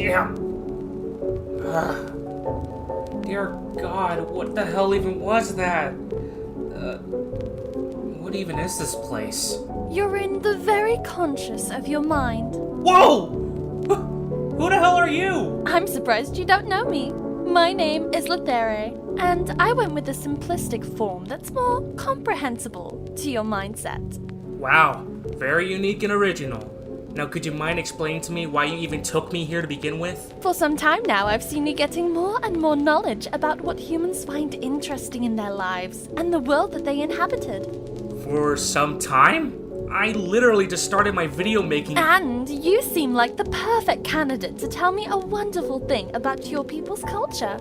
Damn. Dear God, what the hell even was that? What even is this place? You're in the very conscious of your mind. Whoa! Who the hell are you? I'm surprised you don't know me. My name is Lethere, and I went with a simplistic form that's more comprehensible to your mindset. Wow, very unique and original. Now could you mind explaining to me why you even took me here to begin with? For some time now, I've seen you getting more and more knowledge about what humans find interesting in their lives and the world that they inhabited. For some time? I literally just started my video making. And you seem like the perfect candidate to tell me a wonderful thing about your people's culture.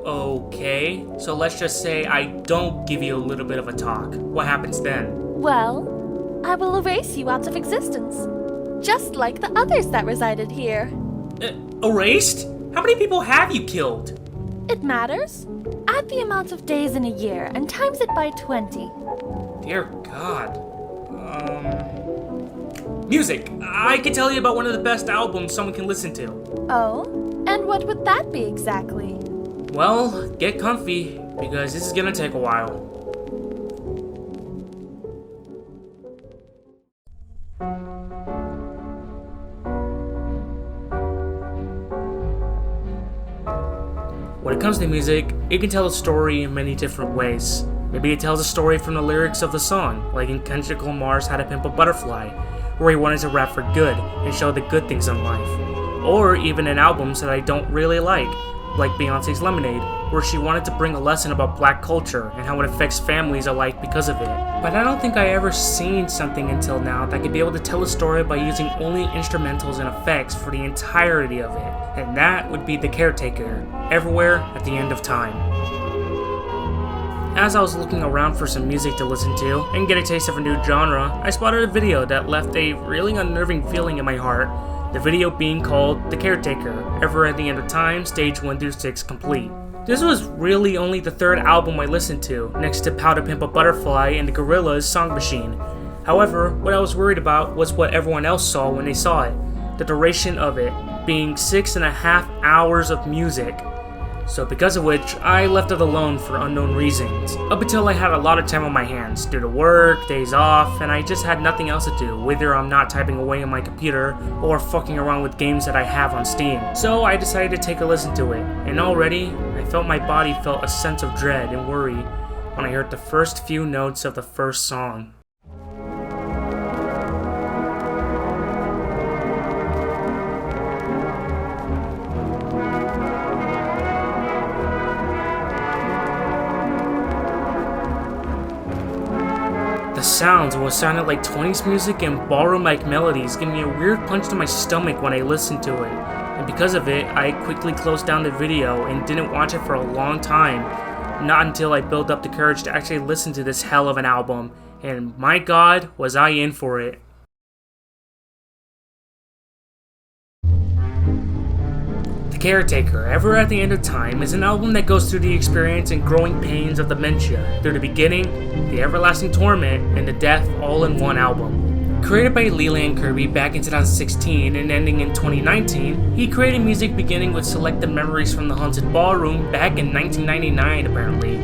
Okay, so let's just say I don't give you a little bit of a talk. What happens then? Well, I will erase you out of existence. Just like the others that resided here. Erased? How many people have you killed? It matters. Add the amount of days in a year and times it by 20. Dear God. Music. I can tell you about one of the best albums someone can listen to. Oh? And what would that be exactly? Well, get comfy, because this is gonna take a while. When it comes to music, it can tell a story in many different ways. Maybe it tells a story from the lyrics of the song, like in Kendrick Lamar's How to Pimp a Butterfly, where he wanted to rap for good and show the good things in life. Or even in albums that I don't really like Beyonce's Lemonade, where she wanted to bring a lesson about black culture and how it affects families alike because of it. But I don't think I ever seen something until now that could be able to tell a story by using only instrumentals and effects for the entirety of it, and that would be The Caretaker, Everywhere at the End of Time. As I was looking around for some music to listen to and get a taste of a new genre, I spotted a video that left a really unnerving feeling in my heart. The video being called The Caretaker, Ever at the End of Time, Stage 1 through 6 complete. This was really only the third album I listened to, next to How to Pimp a Butterfly and the Gorillaz' Song Machine. However, what I was worried about was what everyone else saw when they saw it. The duration of it, being 6.5 hours of music. So because of which, I left it alone for unknown reasons, up until I had a lot of time on my hands, due to work, days off, and I just had nothing else to do, whether I'm not typing away on my computer, or fucking around with games that I have on Steam. So I decided to take a listen to it, and already, I felt my body felt a sense of dread and worry when I heard the first few notes of the first song. The sounds what sounded like 20s music and ballroom-like melodies gave me a weird punch to my stomach when I listened to it, and because of it, I quickly closed down the video and didn't watch it for a long time, not until I built up the courage to actually listen to this hell of an album, and my God, was I in for it. The Caretaker, Ever at the End of Time is an album that goes through the experience and growing pains of dementia, through the beginning, the everlasting torment, and the death all in one album. Created by Leland Kirby back in 2016 and ending in 2019, he created music beginning with selected memories from the Haunted Ballroom back in 1999 apparently,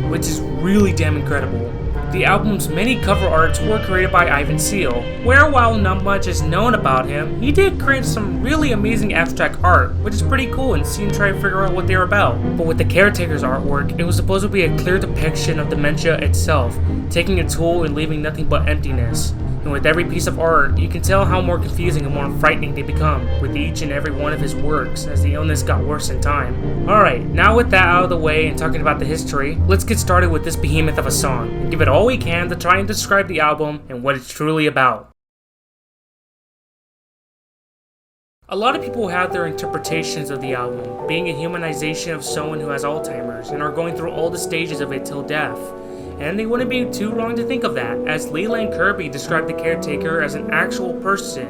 which is really damn incredible. The album's many cover arts were created by Ivan Seal, where while not much is known about him, he did create some really amazing abstract art, which is pretty cool and seemed to try to figure out what they're about. But with the Caretaker's artwork, it was supposed to be a clear depiction of dementia itself, taking a toll and leaving nothing but emptiness. And with every piece of art, you can tell how more confusing and more frightening they become with each and every one of his works as the illness got worse in time. Alright, now with that out of the way and talking about the history, let's get started with this behemoth of a song and give it all we can to try and describe the album and what it's truly about. A lot of people have their interpretations of the album, being a humanization of someone who has Alzheimer's and are going through all the stages of it till death. And they wouldn't be too wrong to think of that, as Leland Kirby described the Caretaker as an actual person,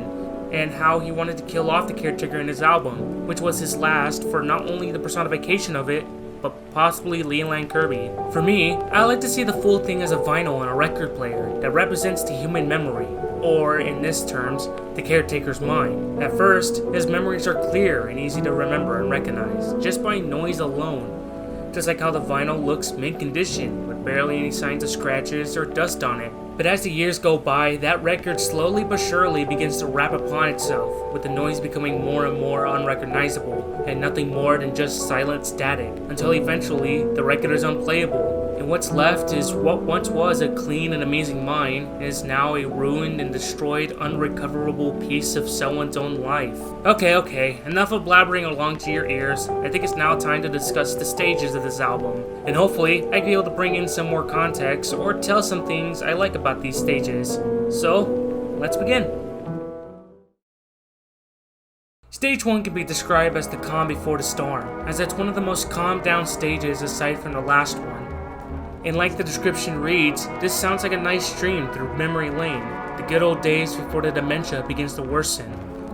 and how he wanted to kill off the Caretaker in his album, which was his last for not only the personification of it, but possibly Leland Kirby. For me, I like to see the full thing as a vinyl and a record player that represents the human memory, or in this terms, the caretaker's mind. At first, his memories are clear and easy to remember and recognize, just by noise alone. Just like how the vinyl looks mint condition, with barely any signs of scratches or dust on it. But as the years go by, that record slowly but surely begins to wrap upon itself, with the noise becoming more and more unrecognizable, and nothing more than just silent static, until eventually, the record is unplayable. And what's left is what once was a clean and amazing mind, and is now a ruined and destroyed, unrecoverable piece of someone's own life. Okay, enough of blabbering along to your ears. I think it's now time to discuss the stages of this album, and hopefully I can be able to bring in some more context or tell some things I like about these stages. So, let's begin. Stage 1 can be described as the calm before the storm, as it's one of the most calmed down stages aside from the last one. And like the description reads, this sounds like a nice stream through memory lane, the good old days before the dementia begins to worsen.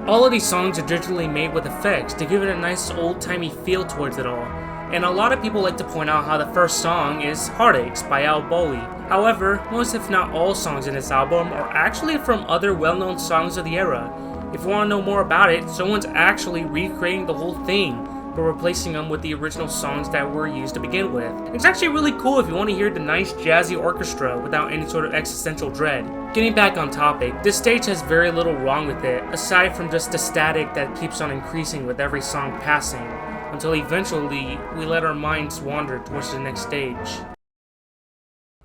All of these songs are digitally made with effects to give it a nice old-timey feel towards it all. And a lot of people like to point out how the first song is Heartaches by Al Bowley. However, most if not all songs in this album are actually from other well-known songs of the era. If you want to know more about it, someone's actually recreating the whole thing, but replacing them with the original songs that were used to begin with. It's actually really cool if you want to hear the nice jazzy orchestra without any sort of existential dread. Getting back on topic, this stage has very little wrong with it, aside from just the static that keeps on increasing with every song passing, until eventually we let our minds wander towards the next stage.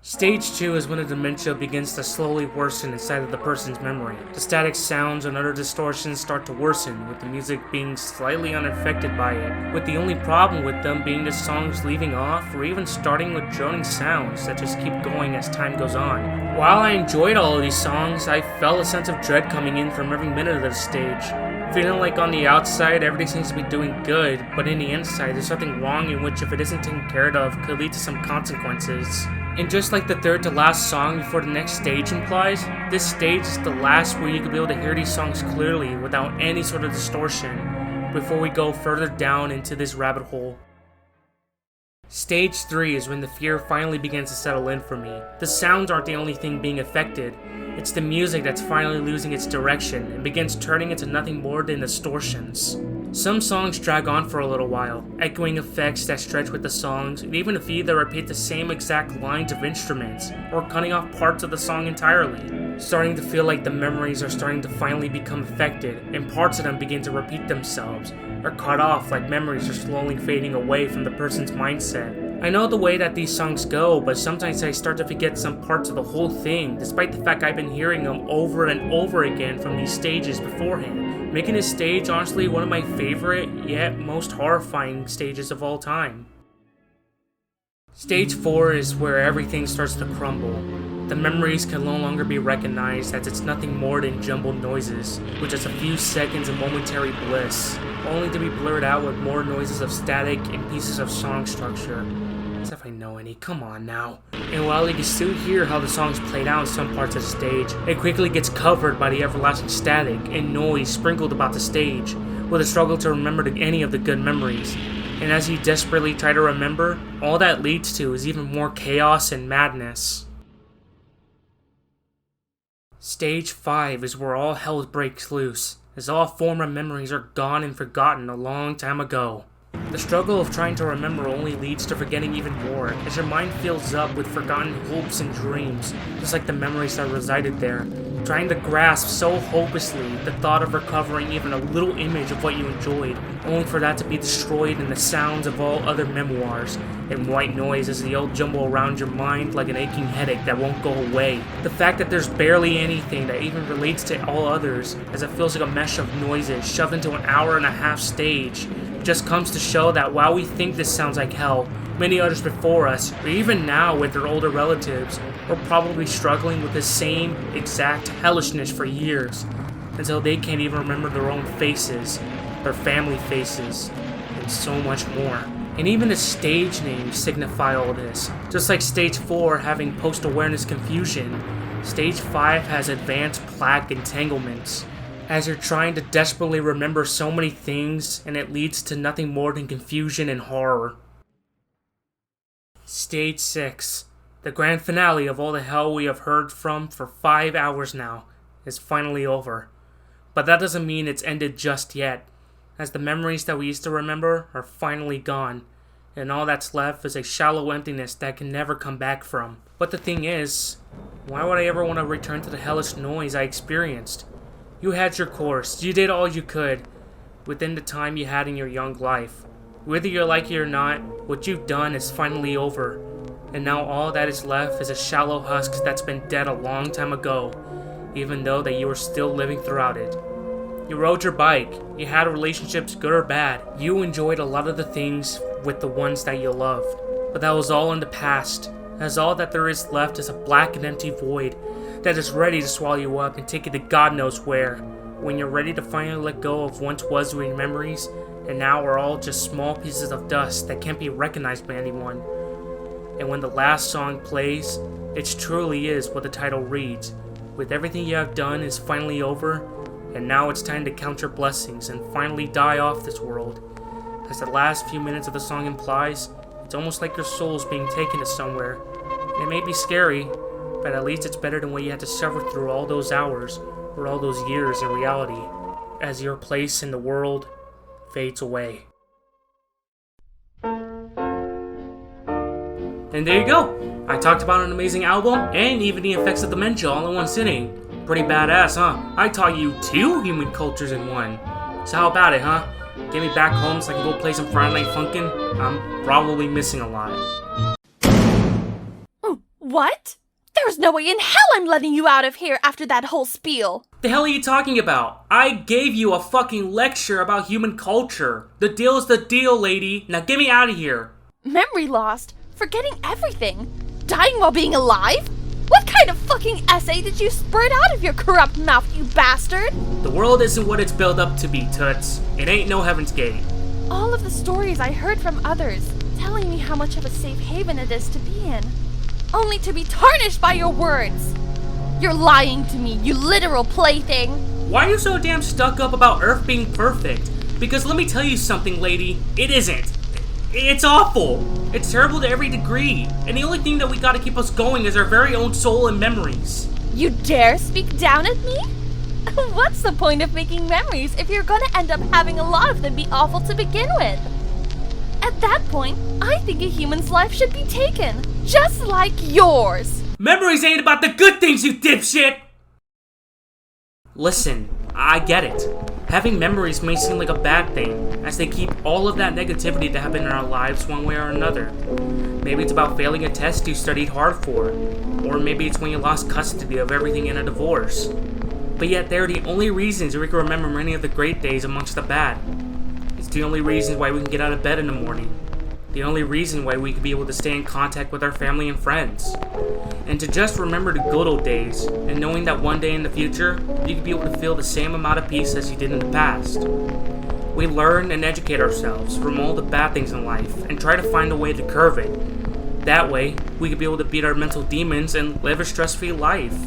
Stage 2 is when the dementia begins to slowly worsen inside of the person's memory. The static sounds and other distortions start to worsen, with the music being slightly unaffected by it, with the only problem with them being the songs leaving off or even starting with droning sounds that just keep going as time goes on. While I enjoyed all of these songs, I felt a sense of dread coming in from every minute of the stage. Feeling like on the outside everything seems to be doing good, but in the inside there's something wrong in which if it isn't taken care of could lead to some consequences. And just like the third to last song before the next stage implies, this stage is the last where you could be able to hear these songs clearly without any sort of distortion, before we go further down into this rabbit hole. Stage 3 is when the fear finally begins to settle in for me. The sounds aren't the only thing being affected, it's the music that's finally losing its direction and begins turning into nothing more than distortions. Some songs drag on for a little while, echoing effects that stretch with the songs, and even a few that repeat the same exact lines of instruments, or cutting off parts of the song entirely. Starting to feel like the memories are starting to finally become affected, and parts of them begin to repeat themselves, or cut off like memories are slowly fading away from the person's mindset. I know the way that these songs go, but sometimes I start to forget some parts of the whole thing, despite the fact I've been hearing them over and over again from these stages beforehand, making this stage honestly one of my favorite, yet most horrifying stages of all time. Stage 4 is where everything starts to crumble. The memories can no longer be recognized as it's nothing more than jumbled noises, with just a few seconds of momentary bliss, only to be blurred out with more noises of static and pieces of song structure. As if I know any, come on now. And while you can still hear how the songs played out in some parts of the stage, it quickly gets covered by the everlasting static and noise sprinkled about the stage, with a struggle to remember any of the good memories. And as you desperately try to remember, all that leads to is even more chaos and madness. Stage 5 is where all hell breaks loose, as all former memories are gone and forgotten a long time ago. The struggle of trying to remember only leads to forgetting even more, as your mind fills up with forgotten hopes and dreams, just like the memories that resided there, trying to grasp so hopelessly the thought of recovering even a little image of what you enjoyed, only for that to be destroyed in the sounds of all other memoirs, and white noise as the old jumble around your mind like an aching headache that won't go away. The fact that there's barely anything that even relates to all others, as it feels like a mesh of noises shoved into an hour-and-a-half stage, just comes to show that while we think this sounds like hell, many others before us, or even now with their older relatives, are probably struggling with the same exact hellishness for years, until they can't even remember their own faces, their family faces, and so much more. And even the stage names signify all this. Just like Stage 4 having post-awareness confusion, Stage 5 has advanced plaque entanglements, as you're trying to desperately remember so many things, and it leads to nothing more than confusion and horror. Stage 6, the grand finale of all the hell we have heard from for 5 hours now, is finally over. But that doesn't mean it's ended just yet, as the memories that we used to remember are finally gone, and all that's left is a shallow emptiness that can never come back from. But the thing is, why would I ever want to return to the hellish noise I experienced? You had your course, you did all you could, within the time you had in your young life. Whether you like it or not, what you've done is finally over, and now all that is left is a shallow husk that's been dead a long time ago, even though that you were still living throughout it. You rode your bike, you had relationships good or bad, you enjoyed a lot of the things with the ones that you loved, but that was all in the past, as all that there is left is a black and empty void that is ready to swallow you up and take you to God knows where, when you're ready to finally let go of once was with your memories, and now are all just small pieces of dust that can't be recognized by anyone. And when the last song plays, it truly is what the title reads, with everything you have done is finally over, and now it's time to count your blessings and finally die off this world. As the last few minutes of the song implies, it's almost like your soul's being taken to somewhere. And it may be scary, but at least it's better than what you had to suffer through all those hours, or all those years in reality, as your place in the world fades away. And there you go! I talked about an amazing album, and even the effects of dementia all in one sitting. Pretty badass, huh? I taught you 2 human cultures in one. So how about it, huh? Get me back home so I can go play some Friday Night Funkin'? I'm probably missing a lot. What? There's no way in hell I'm letting you out of here after that whole spiel. The hell are you talking about? I gave you a fucking lecture about human culture. The deal is the deal, lady. Now get me out of here. Memory lost? Forgetting everything? Dying while being alive? What kind of fucking essay did you spurt out of your corrupt mouth, you bastard? The world isn't what it's built up to be, Toots. It ain't no Heaven's Gate. All of the stories I heard from others, telling me how much of a safe haven it is to be in, only to be tarnished by your words. You're lying to me, you literal plaything. Why are you so damn stuck up about Earth being perfect? Because let me tell you something, lady, it isn't. It's awful. It's terrible to every degree. And the only thing that we gotta keep us going is our very own soul and memories. You dare speak down at me? What's the point of making memories if you're gonna end up having a lot of them be awful to begin with? At that point, I think a human's life should be taken, just like yours. Memories ain't about the good things, you dipshit! Listen, I get it. Having memories may seem like a bad thing, as they keep all of that negativity that happened in our lives one way or another. Maybe it's about failing a test you studied hard for, or maybe it's when you lost custody of everything in a divorce. But yet they're the only reasons we can remember many of the great days amongst the bad. It's the only reason why we can get out of bed in the morning. The only reason why we can be able to stay in contact with our family and friends. And to just remember the good old days, and knowing that one day in the future, you can be able to feel the same amount of peace as you did in the past. We learn and educate ourselves from all the bad things in life, and try to find a way to curve it. That way, we can be able to beat our mental demons and live a stress-free life.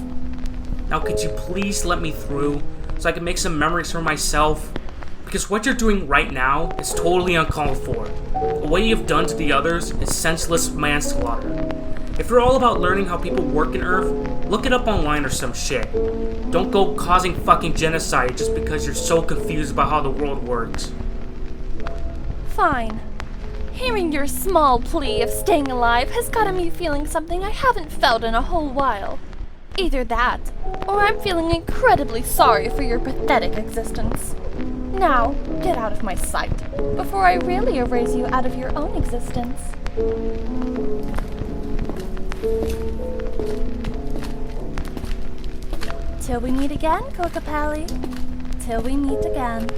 Now could you please let me through, so I can make some memories for myself? Because what you're doing right now is totally uncalled for. What you've done to the others is senseless manslaughter. If you're all about learning how people work in Earth, look it up online or some shit. Don't go causing fucking genocide just because you're so confused about how the world works. Fine. Hearing your small plea of staying alive has gotten me feeling something I haven't felt in a whole while. Either that, or I'm feeling incredibly sorry for your pathetic existence. Now, get out of my sight, before I really erase you out of your own existence. Till we meet again, Kokapali. Till we meet again.